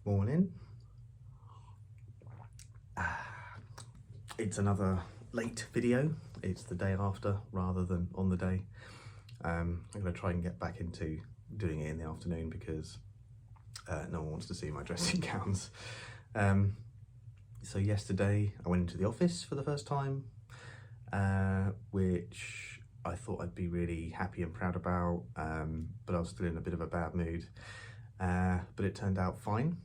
Morning. It's another late video. It's the day after rather than on the day. I'm going to try and get back into doing it in the afternoon because no one wants to see my dressing gowns. So yesterday I went into the office for the first time, which I thought I'd be really happy and proud about, but I was still in a bit of a bad mood. But it turned out fine.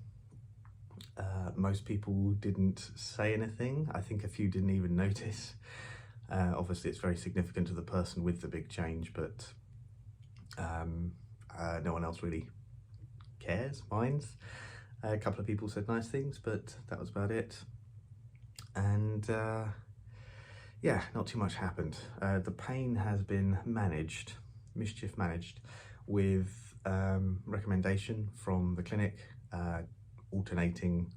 Most people didn't say anything. I think a few didn't even notice. Obviously it's very significant to the person with the big change, but no one else really cares, minds. A couple of people said nice things, but that was about it. And yeah, not too much happened. The pain has been mischief managed with recommendation from the clinic, alternating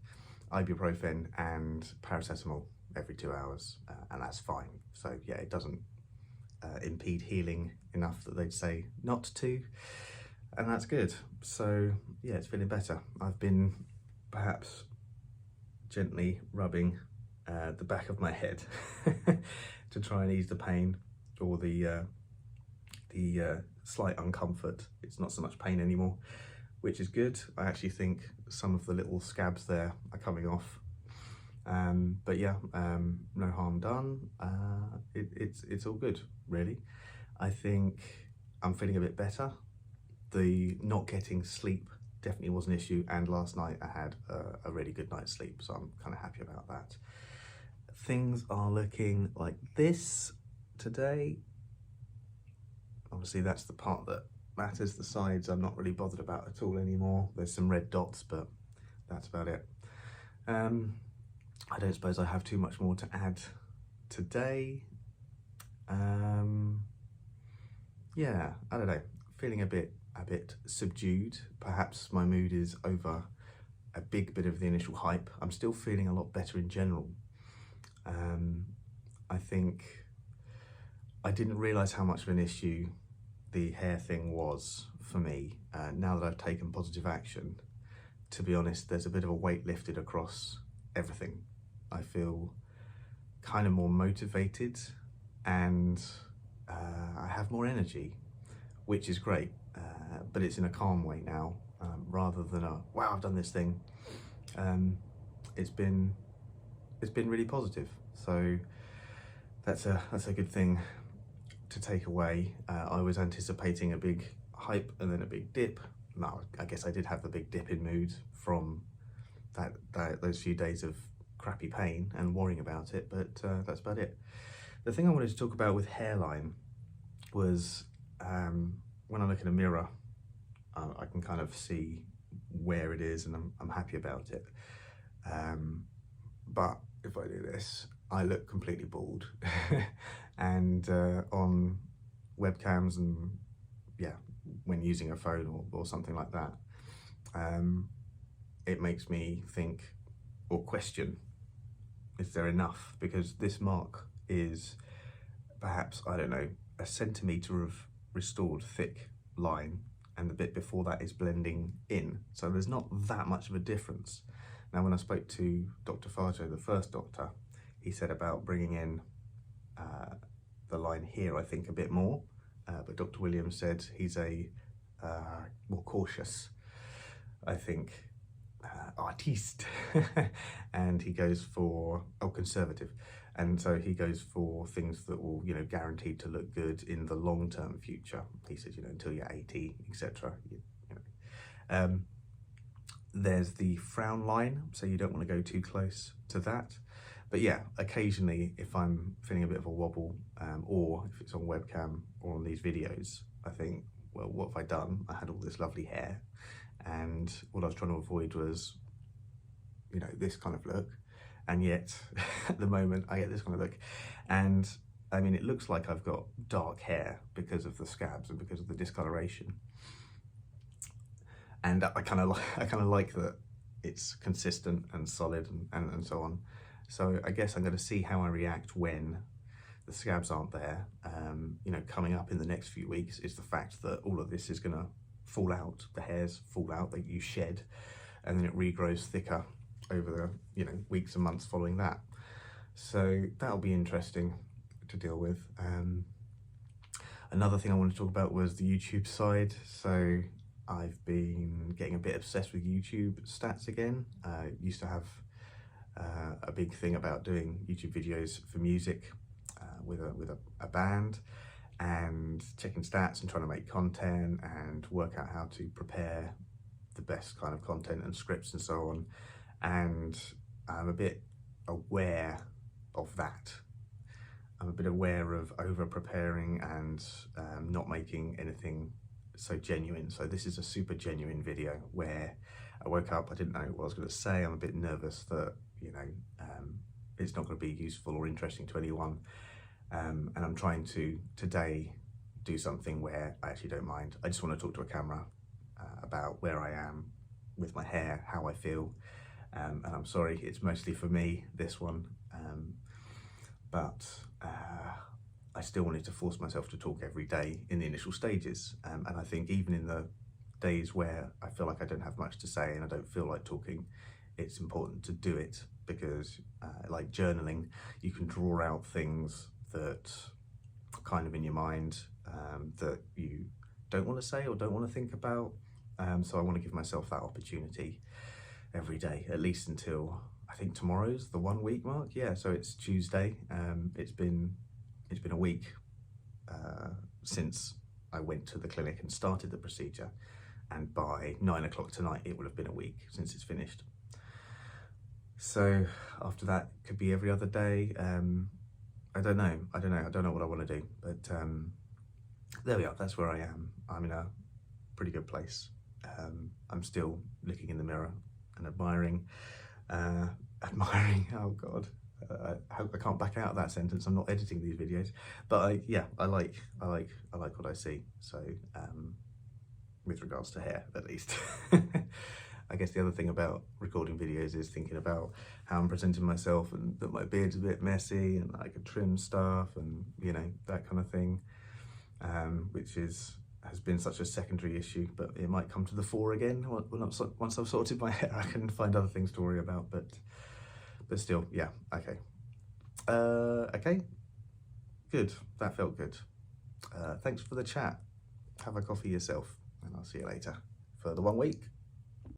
ibuprofen and paracetamol every 2 hours, and that's fine. So yeah, it doesn't impede healing enough that they'd say not to, and that's good. So yeah, it's feeling better. I've been perhaps gently rubbing the back of my head to try and ease the pain or the slight uncomfort. It's not so much pain anymore, which is good. I actually think some of the little scabs there are coming off. But yeah, no harm done. It's all good, really. I think I'm feeling a bit better. The not getting sleep definitely was an issue, and last night I had a really good night's sleep, so I'm kind of happy about that. Things are looking like this today. Obviously that's the part that matters. The sides I'm not really bothered about at all anymore. There's some red dots, but that's about it. I don't suppose I have too much more to add today. Yeah, I don't know, feeling a bit subdued. Perhaps my mood is over a big bit of the initial hype. I'm still feeling a lot better in general. I think I didn't realise how much of an issue the hair thing was for me. Now that I've taken positive action, to be honest, there's a bit of a weight lifted across everything. I feel kind of more motivated, and I have more energy, which is great, but it's in a calm way now, rather than a wow, I've done this thing. It's been really positive, so that's a good thing to take away. I was anticipating a big hype and then a big dip. No, I guess I did have the big dip in mood from those few days of crappy pain and worrying about it, but that's about it. The thing I wanted to talk about with hairline was when I look in a mirror, I can kind of see where it is, and I'm happy about it. But if I do this, I look completely bald. And on webcams and yeah, when using a phone or something like that, it makes me think or question, is there enough? Because this mark is perhaps, I don't know, a centimetre of restored thick line, and the bit before that is blending in. So there's not that much of a difference. Now, when I spoke to Dr. Farjo, the first doctor, he said about bringing in the line here, I think, a bit more. But Dr. Williams said he's a more cautious, I think, artiste, and he goes for, conservative. And so he goes for things that will, guaranteed to look good in the long-term future. He says, until you're 80, etc. There's the frown line, so you don't want to go too close to that. But yeah, occasionally, if I'm feeling a bit of a wobble, or if it's on webcam or on these videos, I think, well, what have I done? I had all this lovely hair, and what I was trying to avoid was, this kind of look. And yet, at the moment, I get this kind of look. And I mean, it looks like I've got dark hair because of the scabs and because of the discoloration. And I kind of like that it's consistent and solid and so on. So I guess I'm going to see how I react when the scabs aren't there. Coming up in the next few weeks is the fact that all of this is going to fall out. The hairs fall out that you shed and then it regrows thicker over the, you know, weeks and months following that. So that'll be interesting to deal with. Another thing I wanted to talk about was the YouTube side. So I've been getting a bit obsessed with YouTube stats again. Used to have a big thing about doing YouTube videos for music with a band, and checking stats and trying to make content and work out how to prepare the best kind of content and scripts and so on. And I'm a bit aware of that. I'm a bit aware of over preparing and not making anything so genuine. So this is a super genuine video where I woke up, I didn't know what I was going to say. I'm a bit nervous that, you know, it's not going to be useful or interesting to anyone. And I'm trying to today do something where I actually don't mind. I just want to talk to a camera about where I am with my hair, how I feel. And I'm sorry, it's mostly for me, this one. But I still wanted to force myself to talk every day in the initial stages. And I think even in the days where I feel like I don't have much to say and I don't feel like talking, it's important to do it, because like journaling, you can draw out things that are kind of in your mind that you don't want to say or don't want to think about. So I want to give myself that opportunity every day, at least until I think tomorrow's the 1 week mark. Yeah, so it's Tuesday. It's been a week since I went to the clinic and started the procedure, and by 9 o'clock tonight it will have been a week since it's finished. So after that, it could be every other day. I don't know what I want to do, but there we are. That's where I am. I'm in a pretty good place. I'm still looking in the mirror and admiring, oh God, I hope I can't back out of that sentence. I'm not editing these videos, but I like what I see. So with regards to hair, at least. I guess the other thing about recording videos is thinking about how I'm presenting myself, and that my beard's a bit messy and I could trim stuff and, you know, that kind of thing, which has been such a secondary issue, but it might come to the fore again once I've sorted my hair. I can find other things to worry about, but still, yeah, okay. Okay, good, that felt good. Thanks for the chat. Have a coffee yourself, and I'll see you later for the 1 week.